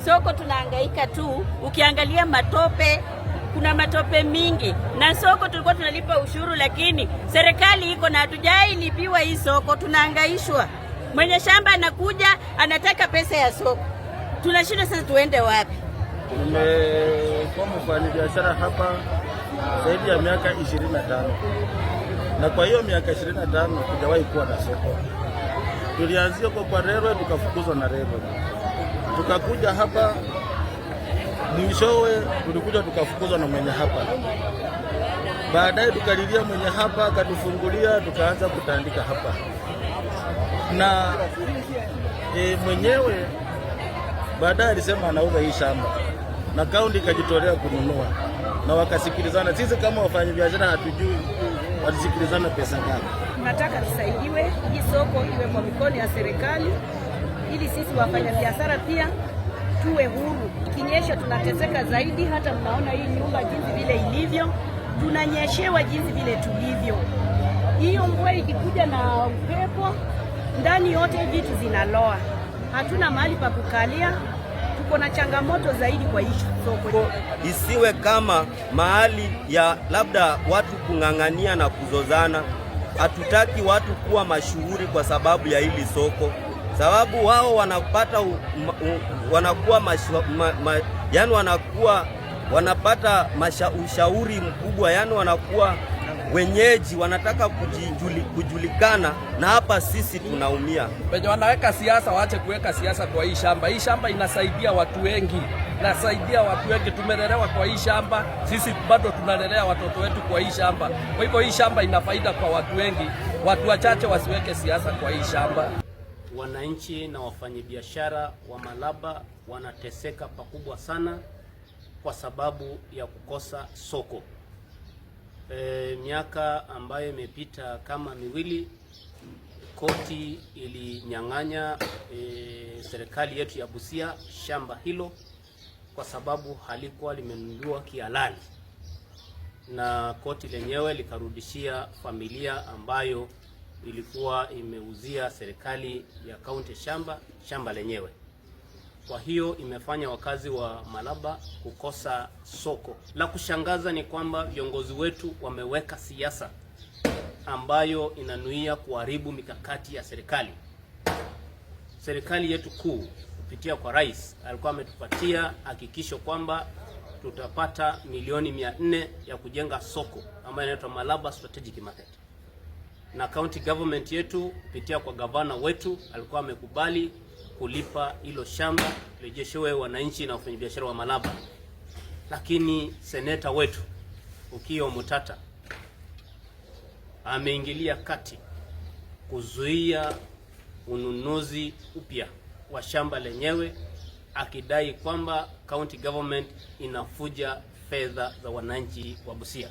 soko tunahangaika tu. Ukiangalia matope, kuna matope mingi, na soko tulikuwa tunalipa ushuru, lakini serikali iko na hatujailipiwa hii soko, tunahangaishwa. Mwenye shamba anakuja anataka pesa ya soko, tunashinda sasa tuende wapi? Nimekuwa mfanyabiashara hapa zaidi ya miaka 25, na kwa hiyo miaka 25 kujawahi kuwa na soko. Tulianzia kwa railway, tukafukuzwa na railway, tukakuja hapa, mwishowe tulikuja tukafukuzwa na mwenye hapa. Baadaye tukalilia mwenye hapa, akatufungulia, tukaanza kutandika hapa, na mwenyewe baadaye alisema anauza hii shamba, na kaunti ikajitolea kununua, na wakasikilizana. Sisi kama wafanyabiashara hatujui walisikilizana pesa ngapi. Tunataka tusaidiwe, hii soko iwe kwa mikono ya serikali, ili sisi wafanyabiashara pia tuwe huru. Ikinyesha tunateseka zaidi, hata mnaona hii nyumba jinsi vile ilivyo, tunanyeshewa jinsi vile tulivyo. Hiyo mvua ikikuja na upepo, ndani yote vitu zinaloa, hatuna mahali pa kukalia. Tuko na changamoto zaidi kwa hii soko. Isiwe kama mahali ya labda watu kung'ang'ania na kuzozana. Hatutaki watu kuwa mashuhuri kwa sababu ya hili soko, sababu wao wanapata wanakuwa yani wanapata ushauri mkubwa, yani wanakuwa wenyeji, wanataka kujulikana, na hapa sisi tunaumia. Wenye wanaweka siasa waache kuweka siasa kwa hii shamba. Hii shamba inasaidia watu wengi, tumelelewa kwa hii shamba, sisi bado tunalelea watoto wetu kwa hii shamba. Kwa hivyo hii shamba ina faida kwa watu wengi, watu wachache wasiweke siasa kwa hii shamba. Wananchi na wafanyabiashara wa Malaba wanateseka pakubwa sana kwa sababu ya kukosa soko. Miaka ambayo imepita kama miwili, koti ilinyang'anya serikali yetu ya Busia shamba hilo kwa sababu halikuwa limenunuliwa kihalali, na koti lenyewe likarudishia familia ambayo ilikuwa imeuzia serikali ya kaunti shamba lenyewe. Kwa hiyo imefanya wakazi wa Malaba kukosa soko. La kushangaza ni kwamba viongozi wetu wameweka siasa ambayo inanuia kuharibu mikakati ya serikali. Serikali yetu kuu kupitia kwa rais alikuwa ametupatia hakikisho kwamba tutapata milioni 400 ya kujenga soko ambayo inaitwa Malaba Strategic Market. Na county government yetu kupitia kwa gavana wetu alikuwa amekubali kulipa hilo shamba rejeshewe wananchi na wafanyabiashara wa Malaba. Lakini seneta wetu Okiya Omutata ameingilia kati kuzuia ununuzi upya wa shamba lenyewe, akidai kwamba county government inafuja fedha za wananchi wa Busia.